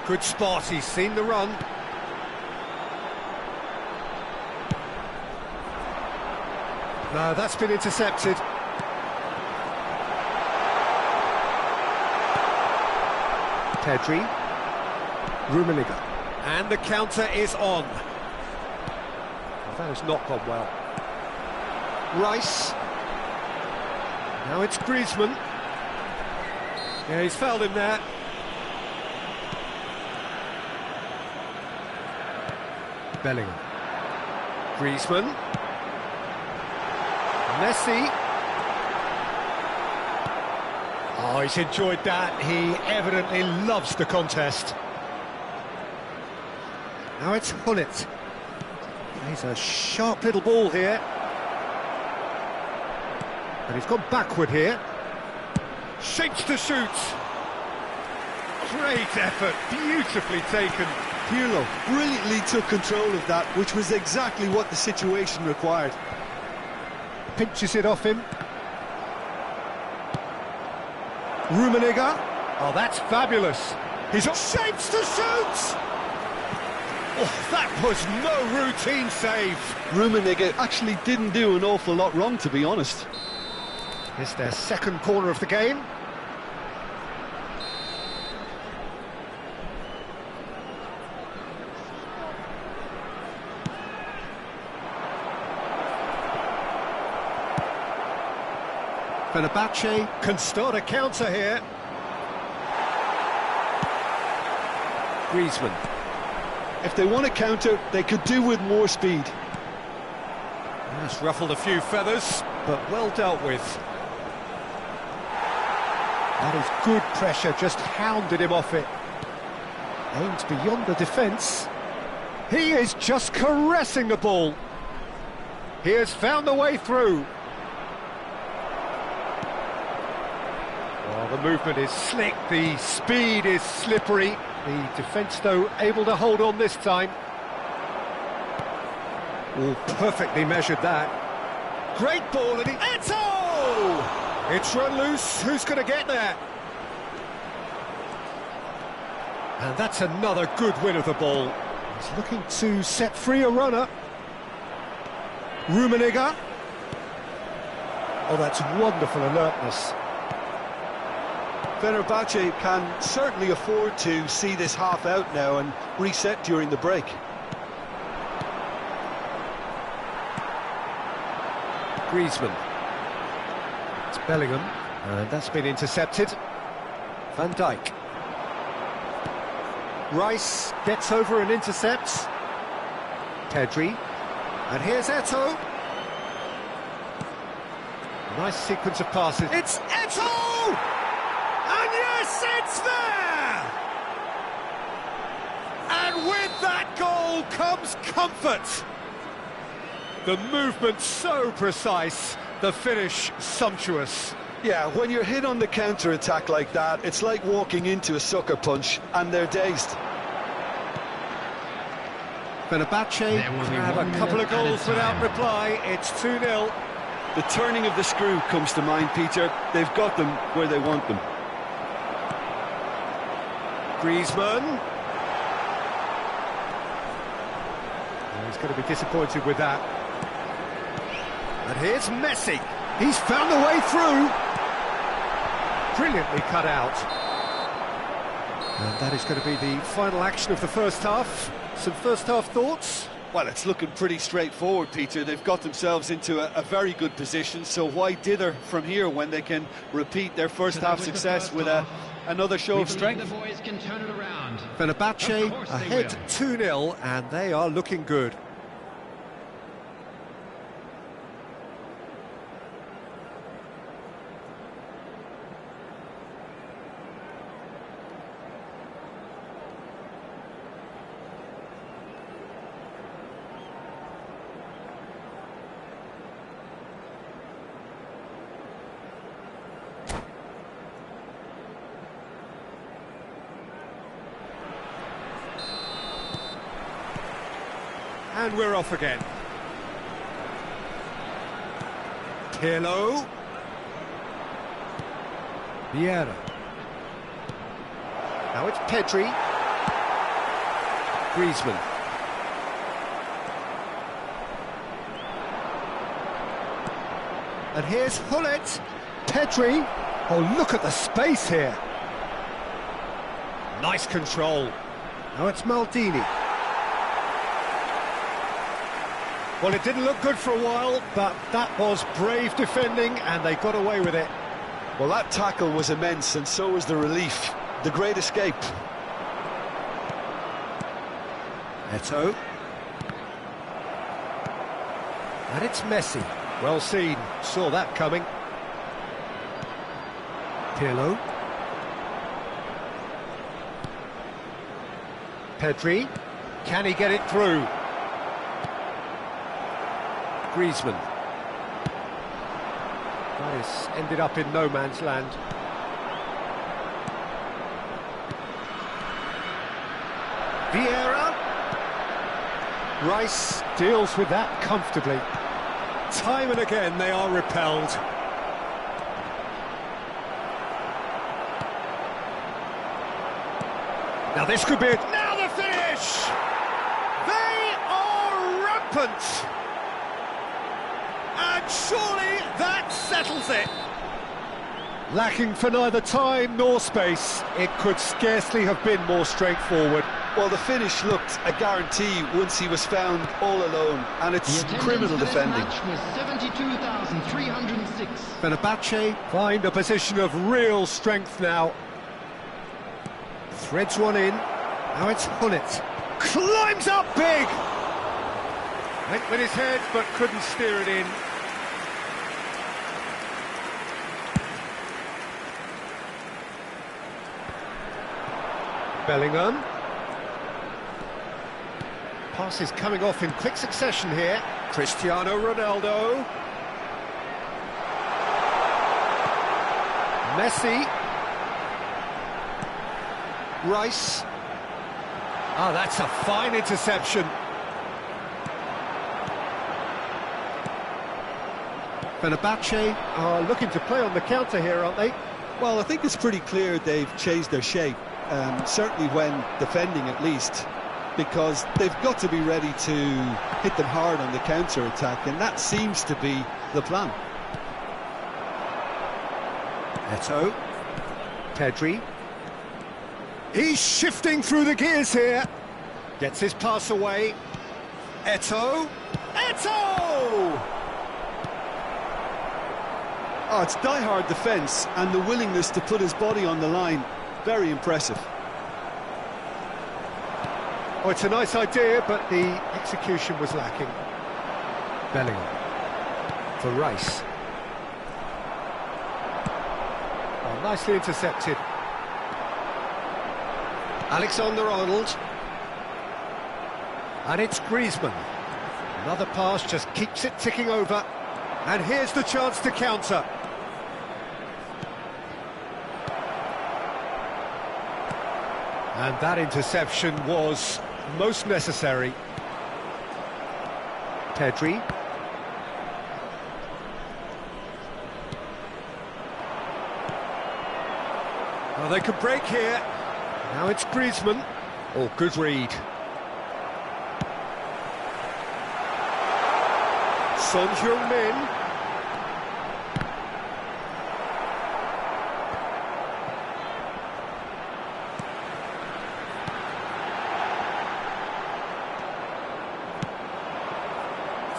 Good spot, he's seen the run. No, that's been intercepted. Pedri. Rummenigge. And the counter is on. Well, that has not gone well. Rice. Now it's Griezmann. Yeah, he's fouled him there. Bellingham. Griezmann. Messi. Oh, he's enjoyed that. He evidently loves the contest. Now it's Hullet. He's a sharp little ball here. And he's gone backward here. Shapes to shoot. Great effort, beautifully taken. Pirlo brilliantly took control of that, which was exactly what the situation required. Pinches it off him. Rummenigge. Oh, that's fabulous. He's got shapes to shoot. Oh, that was no routine save. Rummenigge actually didn't do an awful lot wrong, to be honest. It's their second corner of the game. Fenerbahce can start a counter here. Griezmann. If they want to counter, they could do with more speed. That's ruffled a few feathers, but well dealt with. That is good pressure, just hounded him off it. Aimed beyond the defence. He is just caressing the ball. He has found the way through. The movement is slick, the speed is slippery. The defence, though, able to hold on this time. All perfectly measured that. Great ball, and Eto'o! It's run loose, who's going to get there? And that's another good win of the ball. He's looking to set free a runner. Rummenigge. Oh, that's wonderful alertness. Fenerbahce can certainly afford to see this half out now and reset during the break. Griezmann. It's Bellingham, and that's been intercepted. Van Dijk. Rice gets over and intercepts. Pedri. And here's Eto'o. Nice sequence of passes. It's Eto'o! And yes, it's there! And with that goal comes comfort. The movement so precise, the finish sumptuous. Yeah, when you're hit on the counter-attack like that, it's like walking into a sucker punch, and they're dazed. Fenerbahce have a couple of goals without reply. It's 2-0. The turning of the screw comes to mind, Peter. They've got them where they want them. Griezmann. Oh, he's going to be disappointed with that. And here's Messi. He's found a way through. Brilliantly cut out. And that is going to be the final action of the first half. Some first half thoughts? Well, it's looking pretty straightforward, Peter. They've got themselves into a very good position, so why dither from here when they can repeat their first half success with another show of strength? The boys can turn it around. Fenerbahce ahead 2-0, and they are looking good. And we're off again. Pirlo. Vieira. Now it's Pedri. Griezmann. And here's Hullet. Pedri. Oh, look at the space here. Nice control. Now it's Maldini. Well, it didn't look good for a while, but that was brave defending, and they got away with it. Well, that tackle was immense, and so was the relief. The great escape. Eto'o. And it's Messi. Well seen. Saw that coming. Pirlo. Pedri. Can he get it through? Griezmann. That is ended up in no man's land. Vieira. Rice deals with that comfortably. Time and again they are repelled. Now this could be it. Now the finish! They are rampant! And surely that settles it. Lacking for neither time nor space, it could scarcely have been more straightforward. Well, the finish looked a guarantee once he was found all alone, and it's criminal defending. Match was 72,306. Fenerbahce find a position of real strength now. Threads one in. Now it's Hullet. Climbs up big! Went with his head, but couldn't steer it in. Bellingham. Passes coming off in quick succession here. Cristiano Ronaldo. Messi. Rice. Ah, that's a fine interception. Fenerbahce are looking to play on the counter here, aren't they? Well, I think it's pretty clear they've changed their shape, certainly when defending at least, because they've got to be ready to hit them hard on the counter-attack, and that seems to be the plan. Eto'o. Pedri. He's shifting through the gears here. Gets his pass away. Eto'o. Eto'o! Oh, it's die-hard defence and the willingness to put his body on the line. Very impressive. Oh, it's a nice idea, but the execution was lacking. Bellingham. For Rice. Oh, nicely intercepted. Alexander-Arnold. And it's Griezmann. Another pass just keeps it ticking over. And here's the chance to counter. And that interception was most necessary. Pedri. Oh, they could break here. Now it's Griezmann. Oh, good read. Son Heung-min.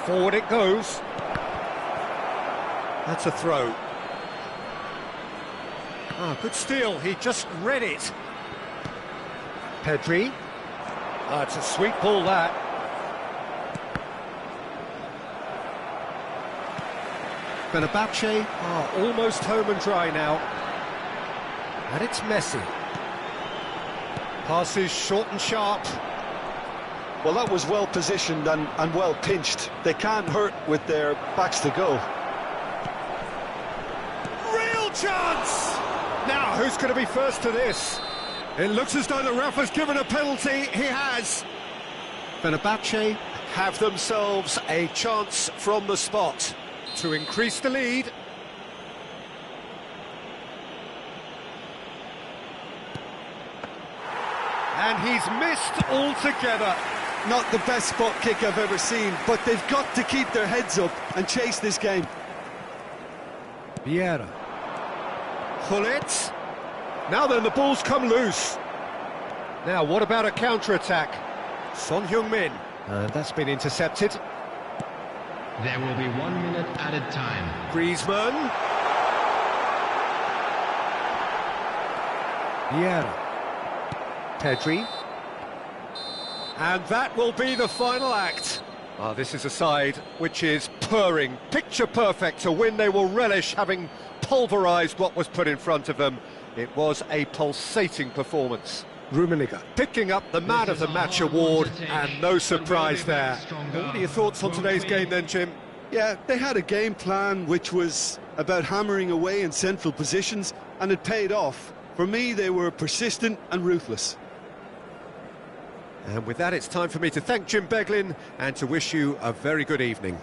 Forward it goes. That's a throw. Ah, good steal. He just read it. Pedri. Ah, it's a sweet ball, that. Fenerbahce are almost home and dry now. And it's Messi. Passes short and sharp. Well, that was well positioned and well pinched. They can't hurt with their backs to go. Real chance! Now, who's going to be first to this? It looks as though the ref has given a penalty. He has. Fenerbahce have themselves a chance from the spot to increase the lead. And he's missed altogether. Not the best spot kick I've ever seen, but they've got to keep their heads up and chase this game. Vieira. Gullit. Now then, the ball's come loose. Now, what about a counter-attack? Son Heung-min. That's been intercepted. There will be 1 minute added time. Griezmann. Vieira. Pedri. And that will be the final act. Ah, this is a side which is purring, picture perfect to win. They will relish having pulverised what was put in front of them. It was a pulsating performance. Rummenigge picking up the Man of the Match award, and no surprise there. What are your thoughts on today's game then, Jim? Yeah, they had a game plan which was about hammering away in central positions, and it paid off. For me, they were persistent and ruthless. And with that, it's time for me to thank Jim Beglin and to wish you a very good evening.